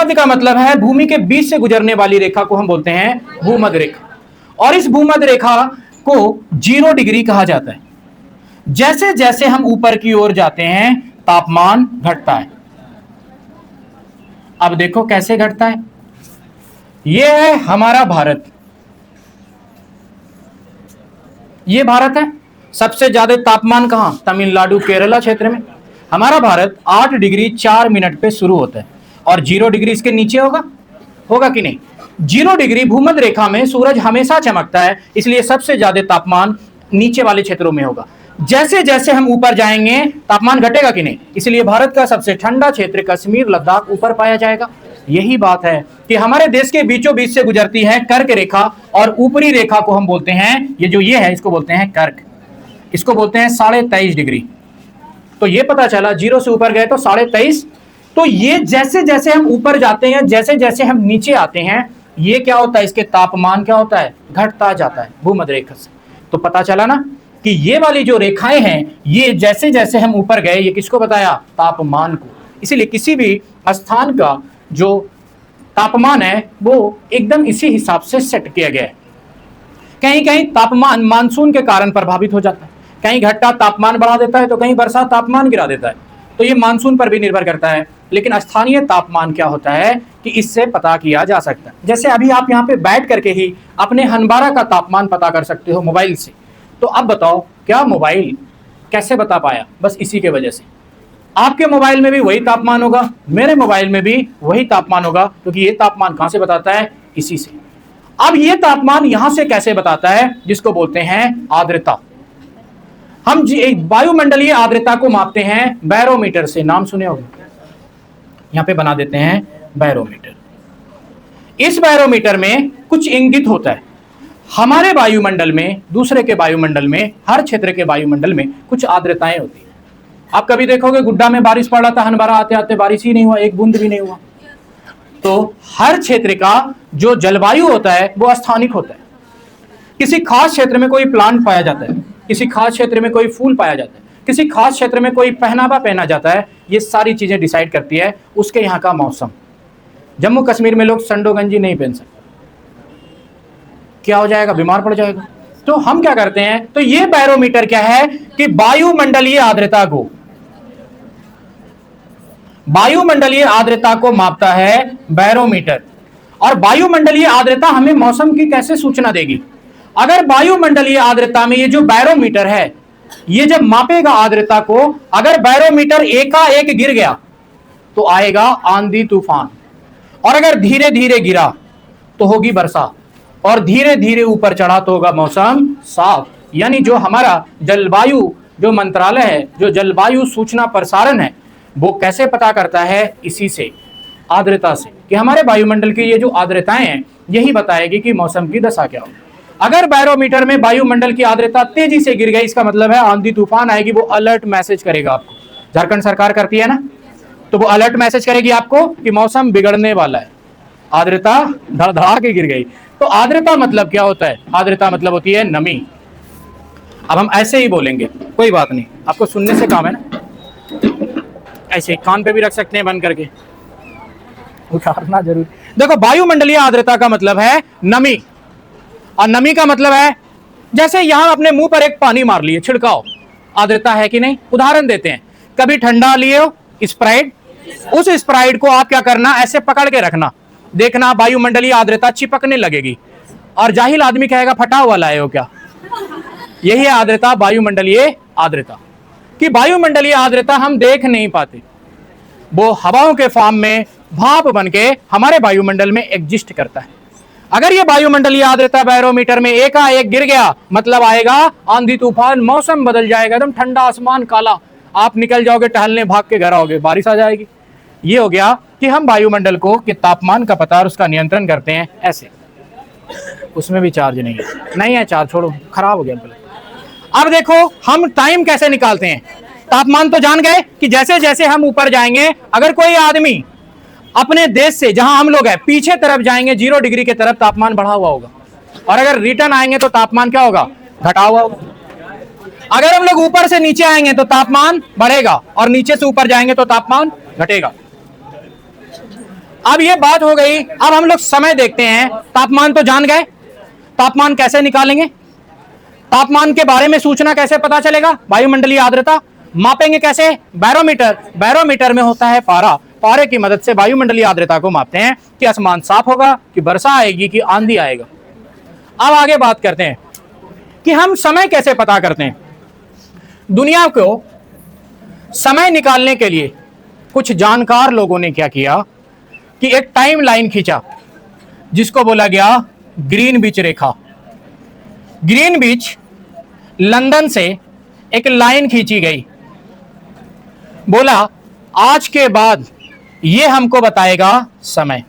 भूमध्य का मतलब है भूमि के बीच से गुजरने वाली रेखा को हम बोलते हैं भूमध्य रेखा, और इस भूमध्य रेखा को 0 डिग्री कहा जाता है। जैसे जैसे हम ऊपर की ओर जाते हैं तापमान घटता है। अब देखो कैसे घटता है। यह है हमारा भारत, यह भारत है। सबसे ज्यादा तापमान कहां? तमिलनाडु केरला क्षेत्र में। हमारा भारत 8 डिग्री 4 मिनट पे शुरू होता है और 0 डिग्री इसके नीचे होगा, होगा कि नहीं? 0 डिग्री भूमध्य रेखा में सूरज हमेशा चमकता है, इसलिए सबसे ज्यादा तापमान नीचे वाले क्षेत्रों में होगा। जैसे जैसे हम ऊपर जाएंगे तापमान घटेगा कि नहीं? इसलिए भारत का सबसे ठंडा क्षेत्र कश्मीर लद्दाख ऊपर पाया जाएगा। यही बात है कि हमारे देश के बीचों बीच से गुजरती है कर्क रेखा, और ऊपरी रेखा को हम बोलते हैं, ये जो ये है इसको बोलते हैं कर्क, इसको बोलते हैं 23.5 डिग्री। तो ये पता चला 0 से ऊपर गए तो 23.5। तो ये जैसे जैसे हम ऊपर जाते हैं, जैसे जैसे हम नीचे आते हैं, ये क्या होता है? इसके तापमान क्या होता है? घटता जाता है भूमध्य रेखा से। तो पता चला ना कि ये वाली जो रेखाएं हैं, ये जैसे जैसे हम ऊपर गए, ये किसको बताया? तापमान को। इसीलिए किसी भी स्थान का जो तापमान है वो एकदम इसी हिसाब से सेट किया गया है। कहीं कहीं तापमान मानसून के कारण प्रभावित हो जाता है, कहीं घटता तापमान बढ़ा देता है तो कहीं बरसात तापमान गिरा देता है। तो ये मानसून पर भी निर्भर करता है, लेकिन स्थानीय तापमान क्या होता है कि इससे पता किया जा सकता है। जैसे अभी आप यहाँ पे बैठ करके ही अपने हनबारा का तापमान पता कर सकते हो मोबाइल से। तो अब बताओ, क्या मोबाइल कैसे बता पाया? बस इसी के वजह से। आपके मोबाइल में भी वही तापमान होगा, मेरे मोबाइल में भी वही तापमान होगा, क्योंकि ये तापमान कहां से बताता है? इसी से। अब ये तापमान यहां से कैसे बताता है? जिसको बोलते हैं आर्द्रता। हम वायुमंडलीय आर्द्रता को मापते हैं बैरोमीटर से। नाम सुने होंगे, यहां पे बना देते हैं बैरोमीटर। इस बैरोमीटर में कुछ इंगित होता है। हमारे वायुमंडल में, दूसरे के वायुमंडल में, हर क्षेत्र के वायुमंडल में कुछ आर्द्रताएं होती है। आप कभी देखोगे गुड्डा में बारिश पड़ रहा था, हनबारा आते आते बारिश ही नहीं हुआ, एक बूंद भी नहीं हुआ। तो हर क्षेत्र का जो जलवायु होता है वो स्थानिक होता है। किसी खास क्षेत्र में कोई प्लांट पाया जाता है, किसी खास क्षेत्र में कोई फूल पाया जाता है, किसी खास क्षेत्र में कोई पहनावा पहना जाता है। ये सारी चीजें डिसाइड करती है उसके यहाँ का मौसम। जम्मू कश्मीर में लोग संडो गंजी नहीं पहन सकते, क्या हो जाएगा? बीमार पड़ जाएगा। तो हम क्या करते हैं? तो ये बैरोमीटर क्या है कि वायुमंडलीय आर्द्रता को मापता है बैरोमीटर। और वायुमंडलीय आर्द्रता हमें मौसम की कैसे सूचना देगी? अगर वायुमंडलीय आर्द्रता में ये जो बैरोमीटर है, ये जब मापेगा आर्द्रता को, अगर बैरोमीटर एकाएक गिर गया तो आएगा आंधी तूफान, और अगर धीरे धीरे गिरा तो होगी बरसात, और धीरे धीरे ऊपर चढ़ा तो होगा मौसम साफ। यानी जो हमारा जलवायु जो मंत्रालय है, जो जलवायु सूचना प्रसारण है, वो कैसे पता करता है? इसी से, आर्द्रता से, कि हमारे वायुमंडल की ये जो आर्द्रताएं हैं यही बताएगी कि मौसम की दशा क्या होगी। अगर बैरोमीटर में वायुमंडल की आर्द्रता तेजी से गिर गई, इसका मतलब है आंधी तूफान आएगी, वो अलर्ट मैसेज करेगा आपको। झारखंड सरकार करती है ना, तो वो अलर्ट मैसेज करेगी आपको कि मौसम बिगड़ने वाला है, आर्द्रता धड़धड़ा के गिर गई। तो आर्द्रता मतलब क्या होता है? आर्द्रता मतलब होती है नमी। अब हम ऐसे ही बोलेंगे, कोई बात नहीं, आपको सुनने से काम है ना, ऐसे कान पे भी रख सकते हैं बंद करके, उतारना जरूर। देखो, वायुमंडलीय आर्द्रता का मतलब है नमी, और नमी का मतलब है जैसे यहां अपने मुंह पर एक पानी मार लिए, छिड़काओ, आर्द्रता है कि नहीं? उदाहरण देते हैं, कभी ठंडा लिए हो स्प्राइट, उस स्प्राइट को आप क्या करना, ऐसे पकड़ के रखना, देखना वायुमंडलीय आर्द्रता चिपकने लगेगी, और जाहिल आदमी कहेगा फटा हुआ लाए हो क्या? यही है आर्द्रता, वायुमंडलीय आर्द्रता। कि वायुमंडलीय आर्द्रता हम देख नहीं पाते, वो हवाओं के फॉर्म में भाप बनके हमारे वायुमंडल में एग्जिस्ट करता है। अगर ये वायुमंडलीय आर्द्रता बैरोमीटर में एकाएक गिर गया, मतलब आएगा आंधी तूफान, मौसम बदल जाएगा, एकदम ठंडा आसमान काला, आप निकल जाओगे टहलने, भाग के घर आओगे, बारिश आ जाएगी। ये हो गया कि हम वायुमंडल को के तापमान का पता और उसका नियंत्रण करते हैं ऐसे। उसमें भी चार्ज नहीं है चार्ज, छोड़ो, खराब हो गया। अब देखो हम टाइम कैसे निकालते हैं। तापमान तो जान गए कि जैसे जैसे हम ऊपर जाएंगे, अगर कोई आदमी अपने देश से, जहां हम लोग हैं, पीछे तरफ जाएंगे 0 डिग्री के तरफ, तापमान बढ़ा हुआ होगा, और अगर रिटर्न आएंगे तो तापमान क्या होगा? घटा हुआ होगा। अगर हम लोग ऊपर से नीचे आएंगे तो तापमान बढ़ेगा, और नीचे से ऊपर जाएंगे तो तापमान घटेगा। अब ये बात हो गई, अब हम लोग समय देखते हैं। तापमान तो जान गए, तापमान कैसे निकालेंगे, तापमान के बारे में सूचना कैसे पता चलेगा, वायुमंडलीय आर्द्रता मापेंगे कैसे, बैरोमीटर, बैरोमीटर में होता है पारा, पारे की मदद से वायुमंडलीय आर्द्रता को मापते हैं कि आसमान साफ होगा, कि वर्षा आएगी, कि आंधी आएगा। अब आगे बात करते हैं कि हम समय कैसे पता करते हैं। दुनिया को समय निकालने के लिए कुछ जानकार लोगों ने क्या किया कि एक टाइम लाइन खींचा जिसको बोला गया ग्रीनविच रेखा। ग्रीनविच लंदन से एक लाइन खींची गई, बोला आज के बाद ये हमको बताएगा समय।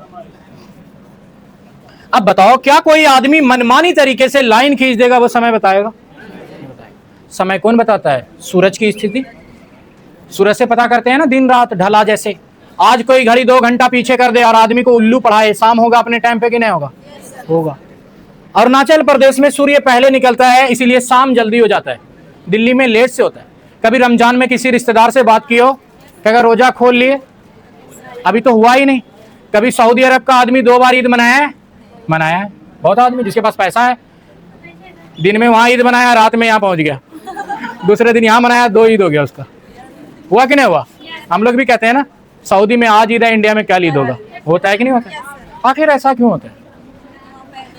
अब बताओ क्या कोई आदमी मनमानी तरीके से लाइन खींच देगा वो समय बताएगा? समय कौन बताता है? सूरज की स्थिति, सूरज से पता करते हैं ना, दिन रात ढला जैसे। आज कोई घड़ी 2 घंटा पीछे कर दे और आदमी को उल्लू पढ़ाए, शाम होगा अपने टाइम पे कि नहीं होगा? होगा। अरुणाचल प्रदेश में सूर्य पहले निकलता है इसीलिए शाम जल्दी हो जाता है, दिल्ली में लेट से होता है। कभी रमजान में किसी रिश्तेदार से बात की हो कि अगर रोजा खोल लिए, अभी तो हुआ ही नहीं। कभी सऊदी अरब का आदमी 2 बार ईद मनाया है? मनाया है। बहुत आदमी जिसके पास पैसा है, दिन में वहां ईद मनाया, रात में यहाँ पहुंच गया, दूसरे दिन यहाँ मनाया, 2 ईद हो गया उसका। हुआ कि नहीं हुआ? हम लोग भी कहते हैं ना, सऊदी में आज ईद है, इंडिया में कल ईद होगा। होता है कि नहीं होता? आखिर ऐसा क्यों होता है?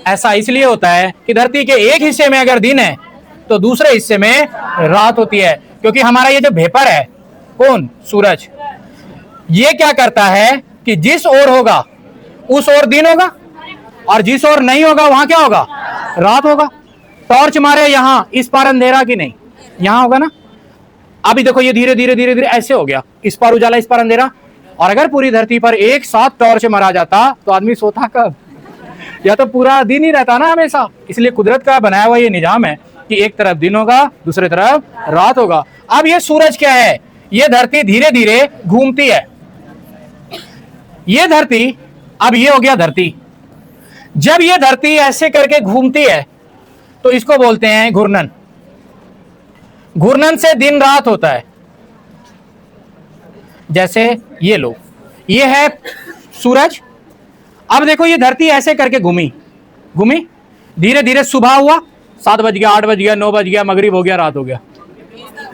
ऐसा इसलिए होता है कि धरती के एक हिस्से में अगर दिन है तो दूसरे हिस्से में रात होती है, क्योंकि हमारा ये जो भेपर है, कौन? सूरज, ये क्या करता है कि जिस ओर होगा उस ओर दिन होगा और जिस ओर नहीं होगा वहां क्या होगा? रात होगा। टॉर्च मारे यहां, इस पार अंधेरा की नहीं, यहां होगा ना। अभी देखो ये धीरे धीरे धीरे धीरे ऐसे हो गया, इस पार उजाला इस पार अंधेरा। और अगर पूरी धरती पर एक साथ टॉर्च मारा जाता तो आदमी सोता कब? या तो पूरा दिन ही रहता ना हमेशा। इसलिए कुदरत का बनाया हुआ ये निजाम है कि एक तरफ दिन होगा, दूसरी तरफ रात होगा। अब ये सूरज क्या है? ये धरती धीरे धीरे घूमती है। ये धरती, अब ये हो गया धरती। जब ये धरती ऐसे करके घूमती है तो इसको बोलते हैं घूर्णन। घूर्णन से दिन रात होता है। जैसे ये लो, ये है सूरज। अब देखो ये धरती ऐसे करके घूमी घूमी, धीरे धीरे सुबह हुआ, 7 बज गया, 8 बज गया, 9 बज गया, मगरिब हो गया, रात हो गया,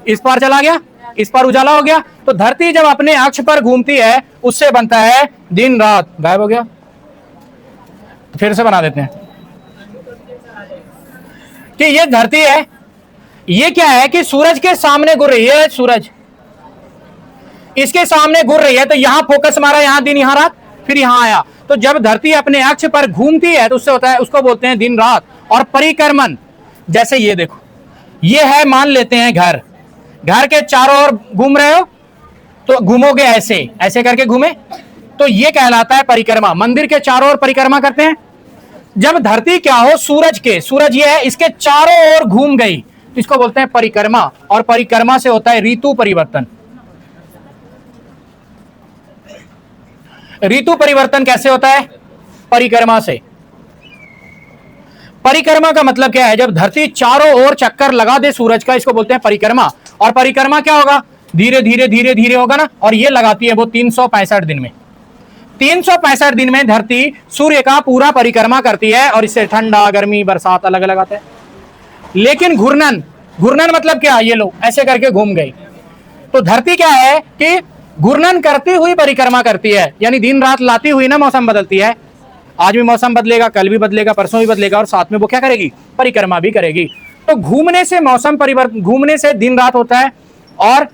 इस पार चला गया, इस पार उजाला हो गया। तो धरती जब अपने अक्ष पर घूमती है उससे बनता है दिन रात। गायब हो गया, फिर से बना देते हैं कि ये धरती है। ये क्या है कि सूरज के सामने घूर रही है, सूरज इसके सामने घूर रही है, तो यहां फोकस मारा, यहां दिन, यहां रात, फिर यहां आया। तो जब धरती अपने अक्ष पर घूमती है तो उससे होता है, उसको बोलते हैं दिन रात। और परिक्रमण, जैसे ये देखो, ये है, मान लेते हैं घर, घर के चारों ओर घूम रहे हो तो घूमोगे ऐसे ऐसे करके घूमे, तो ये कहलाता है परिक्रमा। मंदिर के चारों ओर परिक्रमा करते हैं। जब धरती क्या हो, सूरज के, सूरज ये है, इसके चारों ओर घूम गई तो इसको बोलते हैं परिक्रमा। और परिक्रमा से होता है ऋतु परिवर्तन। ऋतु परिवर्तन कैसे होता है? परिक्रमा से। परिक्रमा का मतलब क्या है? जब धरती चारों ओर चक्कर लगा दे सूरज का, इसको बोलते हैं परिक्रमा। और परिक्रमा क्या होगा? धीरे धीरे धीरे धीरे होगा ना। और ये लगाती है वो 365 दिन में। 365 दिन में धरती सूर्य का पूरा परिक्रमा करती है और इससे ठंडा, गर्मी, बरसात अलग अलग आता है। लेकिन घूर्णन, घूर्णन मतलब क्या? ये लो ऐसे करके घूम गई। तो धरती क्या है कि घूर्णन करती हुई परिक्रमा करती है, यानी दिन रात लाती हुई ना मौसम बदलती है। आज भी मौसम बदलेगा, कल भी बदलेगा, परसों भी बदलेगा, और साथ में वो क्या करेगी? परिक्रमा भी करेगी। तो घूमने से मौसम परिवर्तन, घूमने से दिन रात होता है, और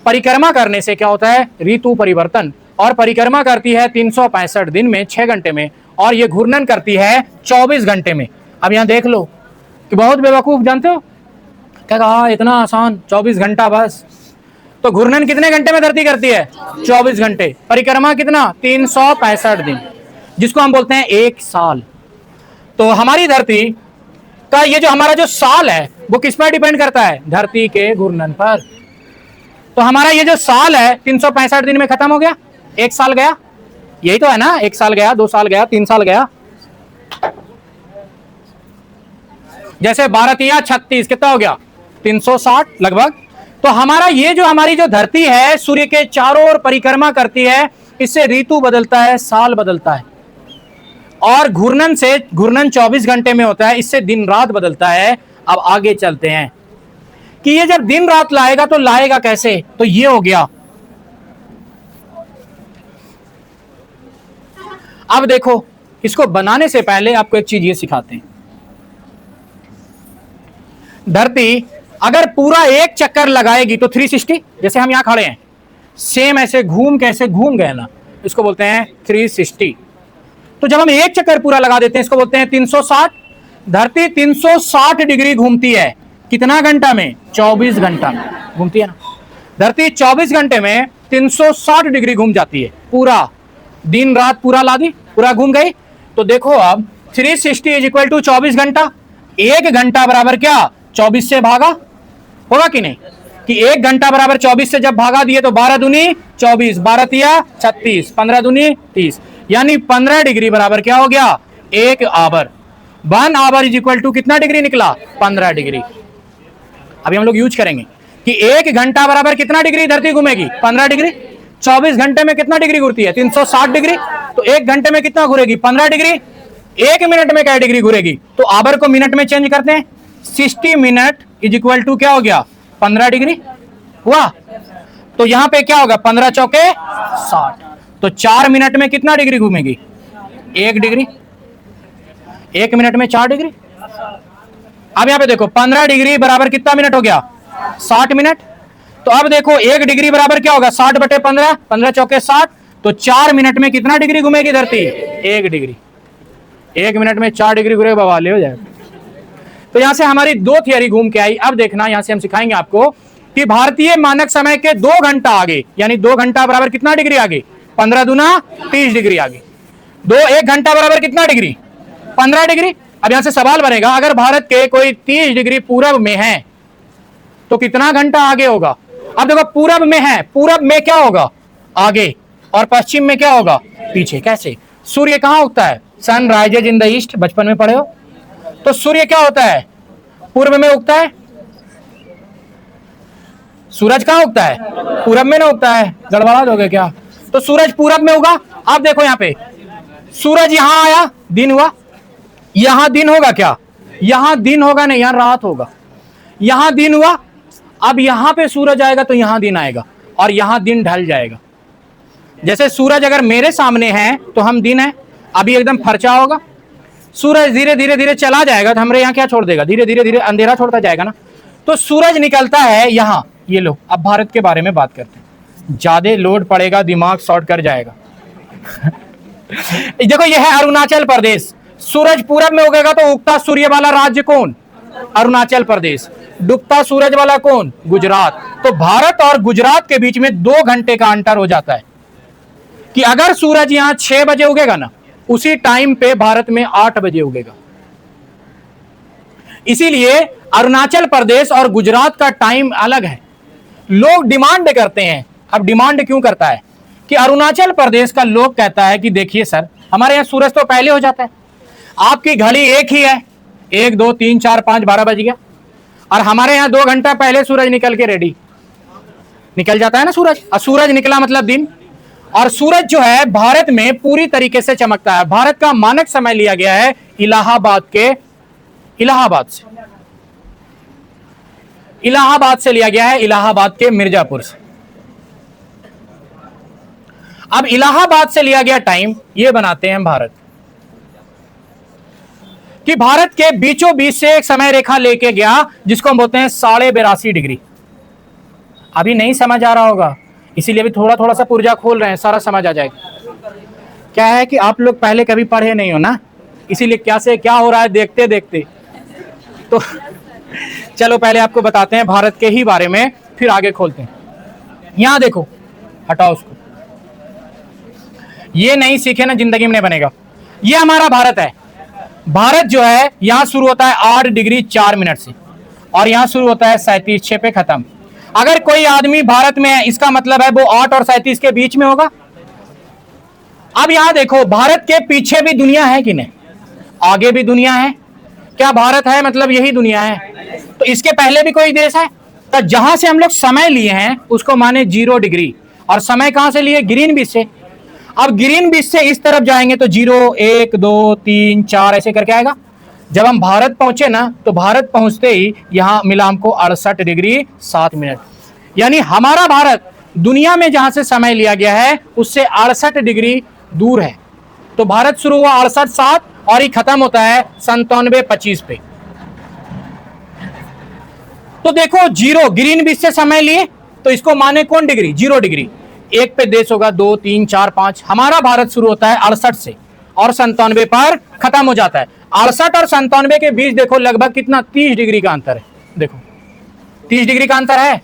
परिक्रमा करने से क्या होता है? ऋतु परिवर्तन। और परिक्रमा करती है 365 दिन में, 6 घंटे में, और ये घूर्णन करती है 24 घंटे में। अब यहाँ देख लो कि बहुत बेवकूफ, जानते हो क्या कहा? इतना आसान, 24 घंटा बस। तो घूर्णन कितने घंटे में धरती करती है? 24 घंटे। परिक्रमा कितना? 365 दिन, जिसको हम बोलते हैं 1 साल। तो हमारी धरती का ये जो हमारा जो साल है वो किस पर डिपेंड करता है? धरती के घूर्णन पर। तो हमारा ये जो साल है 365 दिन में खत्म हो गया, 1 साल गया। यही तो है ना, 1 साल गया, 2 साल गया, 3 साल गया। जैसे 12 तिया 36, कितना हो गया? 360 लगभग। तो हमारा ये जो, हमारी जो धरती है सूर्य के चारों ओर परिक्रमा करती है, इससे ऋतु बदलता है, साल बदलता है। और घूर्णन से, घूर्णन 24 घंटे में होता है, इससे दिन रात बदलता है। अब आगे चलते हैं कि ये जब दिन रात लाएगा तो लाएगा कैसे, तो ये हो गया। अब देखो, इसको बनाने से पहले आपको एक चीज ये सिखाते हैं। धरती अगर पूरा एक चक्कर लगाएगी तो 360, जैसे हम यहां खड़े हैं, सेम ऐसे घूम कैसे घूम गए ना, इसको बोलते हैं 360। तो जब हम एक चक्कर पूरा लगा देते हैं, इसको बोलते हैं 360। धरती 360 डिग्री घूमती है, कितना घंटा में? 24 घंटा में घूमती है ना। धरती 24 घंटे में 360 डिग्री घूम जाती है, पूरा दिन रात पूरा ला दी, पूरा घूम गई। तो देखो अब 360 इज इक्वल टू 24 घंटा। एक घंटा बराबर क्या? 24 से भागा, होगा कि नहीं? कि एक घंटा बराबर 24 से जब भागा दिए तो 12 दूनी 24, 12 तिया 36, 15 दूनी 30, यानी 15 डिग्री बराबर क्या हो गया? एक hour. 1 hour is equal to कितना डिग्री निकला? 15 डिग्री। अभी हम लोग यूज करेंगे कि एक घंटा बराबर कितना डिग्री धरती घूमेगी? 15 डिग्री। 24 घंटे में कितना डिग्री घूरती है? 360 डिग्री। तो एक घंटे में कितना घूरेगी? 15 डिग्री। एक मिनट में क्या डिग्री घूरेगी? तो आवर को मिनट में चेंज करते हैं। 60 मिनट इज इक्वल टू क्या हो गया? 15 डिग्री हुआ। तो यहां पे क्या होगा? 15 चौके 60। तो 4 मिनट में कितना डिग्री घूमेगी? 1 डिग्री। 1 मिनट में 4 डिग्री। अब यहां पे देखो 15 डिग्री बराबर कितना मिनट हो गया? 60 मिनट। तो अब देखो 1 डिग्री बराबर क्या होगा? 60 बटे 15, 15 चौके 60। तो 4 मिनट में कितना डिग्री घूमेगी धरती? 1 डिग्री। 1 मिनट में 4 डिग्री घूरे, बवाल हो जाएगा। तो यहां से हमारी 2 थियरी घूम के आई। अब देखना, यहां से हम सिखाएंगे आपको कि भारतीय मानक समय के 2 घंटा आगे, यानी 2 घंटा बराबर कितना डिग्री आगे? 15 दूना 30 डिग्री आगे। 1 घंटा बराबर कितना डिग्री? 15 डिग्री। अब यहां से सवाल बनेगा, अगर भारत के कोई 30 डिग्री पूरब में है तो कितना घंटा आगे होगा? अब देखो पूरब में है, पूरब में क्या होगा? आगे। और पश्चिम में क्या होगा? पीछे। कैसे? सूर्य कहां उगता है? Sun rises in the east, बचपन में पढ़े हो। तो सूर्य क्या होता है? पूर्व में उगता है। सूरज कहां उगता है? पूरब में ना उगता है। गड़बड़ा दोगे क्या? तो सूरज पूरब में उगा। अब देखो यहां पे सूरज यहां आया, दिन हुआ। यहां दिन होगा क्या? यहां दिन होगा नहीं, यहां रात होगा। यहां दिन हुआ। अब यहां पे सूरज आएगा तो यहां दिन आएगा, और यहां दिन ढल जाएगा। जैसे सूरज अगर मेरे सामने है तो हम दिन है, अभी एकदम फर्चा होगा। सूरज धीरे धीरे धीरे चला जाएगा तो हमारे यहाँ क्या छोड़ देगा? धीरे धीरे धीरे अंधेरा छोड़ता जाएगा ना। तो सूरज निकलता है यहाँ। ये लो, अब भारत के बारे में बात करते हैं। ज्यादा लोड पड़ेगा, दिमाग शॉर्ट कर जाएगा। देखो ये है अरुणाचल प्रदेश। सूरज पूरब में उगेगा तो उगता सूर्य वाला राज्य कौन? अरुणाचल प्रदेश। डूबता सूरज वाला कौन? गुजरात। तो भारत और गुजरात के बीच में 2 घंटे का अंतर हो जाता है कि अगर सूरज यहां 6 बजे उगेगा ना, उसी टाइम पे भारत में 8 बजे उगेगा। इसीलिए अरुणाचल प्रदेश और गुजरात का टाइम अलग है। लोग डिमांड करते हैं। अब डिमांड क्यों करता है? कि अरुणाचल प्रदेश का लोग कहता है कि देखिए सर, हमारे यहां सूरज तो पहले हो जाता है, आपकी घड़ी एक ही है, 1 2 3 4 5 12 बज गया, और हमारे यहां 2 घंटा पहले सूरज निकल के रेडी निकल जाता है ना सूरज। और सूरज निकला मतलब दिन। और सूरज जो है भारत में पूरी तरीके से चमकता है। भारत का मानक समय लिया गया है इलाहाबाद से लिया गया है, इलाहाबाद के मिर्जापुर से। अब इलाहाबाद से लिया गया टाइम ये बनाते हैं भारत, कि भारत के बीचों बीच से एक समय रेखा लेके गया जिसको हम बोलते हैं 82.5 डिग्री। अभी नहीं समझ आ रहा होगा, इसीलिए अभी थोड़ा थोड़ा सा पुर्जा खोल रहे हैं, सारा समझ आ जाएगा। क्या है कि आप लोग पहले कभी पढ़े नहीं हो ना, इसीलिए क्या से क्या हो रहा है देखते देखते। तो चलो पहले आपको बताते हैं भारत के ही बारे में, फिर आगे खोलते हैं। यहां देखो, हटाओ उसको, ये नहीं सीखे ना जिंदगी में नहीं बनेगा। ये हमारा भारत है। भारत जो है यहां शुरू होता है 8 डिग्री 4 मिनट से, और यहां शुरू होता है 37 पे खत्म। अगर कोई आदमी भारत में है, इसका मतलब है वो 8 और 37 के बीच में होगा। अब यहां देखो, भारत के पीछे भी दुनिया है कि नहीं? आगे भी दुनिया है। क्या भारत है मतलब यही दुनिया है? तो इसके पहले भी कोई देश है? तो जहां से हम लोग समय लिए हैं उसको माने 0 डिग्री, और समय कहां से लिए? ग्रीनविच से। अब ग्रीन बीच से इस तरफ जाएंगे तो 0 1 2 3 4 ऐसे करके आएगा। जब हम भारत पहुंचे ना तो भारत पहुंचते ही यहां मिला हमको 68 डिग्री 7 मिनट। यानी हमारा भारत दुनिया में जहां से समय लिया गया है उससे 68 डिग्री दूर है। तो भारत शुरू हुआ 68 7 और ये खत्म होता है 97 25 पे। तो देखो 0 ग्रीन बीच से समय लिए तो इसको माने कौन डिग्री 0 डिग्री। एक पे देश होगा 2 3 4 5। हमारा भारत शुरू होता है 68 से और 97 पर खत्म हो जाता है। 68 और 97 के बीच देखो लगभग कितना 30 डिग्री का अंतर है। देखो 30 डिग्री का अंतर है।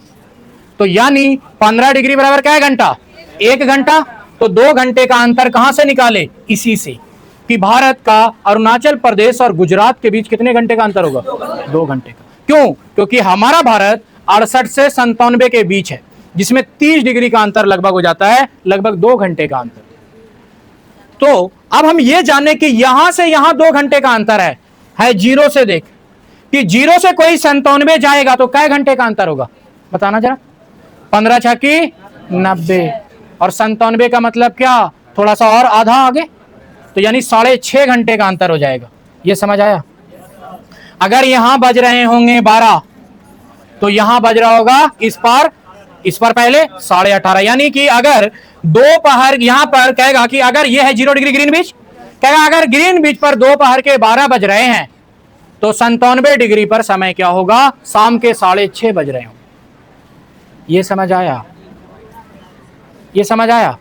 तो यानी 15 डिग्री बराबर क्या है घंटा 1 घंटा। तो 2 घंटे का अंतर कहां से निकाले इसी से कि भारत का अरुणाचल प्रदेश और गुजरात के बीच कितने घंटे का अंतर होगा 2 घंटे का। क्यों? क्योंकि हमारा भारत 68 से 97 के बीच है जिसमें 30 डिग्री का अंतर लगभग हो जाता है लगभग 2 घंटे का अंतर। तो अब हम ये जाने कि यहां से यहां 2 घंटे का अंतर है 0 से देख कि 0 से कोई 97 जाएगा तो कै घंटे का अंतर होगा बताना जरा। 15 छक्की 90 और 97 का मतलब क्या थोड़ा सा और आधा आगे तो यानी 6.5 घंटे का अंतर हो जाएगा। ये समझ आया। अगर यहां बज रहे होंगे 12 तो यहां बज रहा होगा इस पर पहले 18.5। यानी कि अगर दोपहर यहां पर कहेगा कि अगर ये है 0 डिग्री ग्रीन बीच कहेगा अगर ग्रीन बीच पर दोपहर के 12 बज रहे हैं तो 97 डिग्री पर समय क्या होगा शाम के 6:30 बज रहे होंगे। ये समझ आया। ये समझ आया।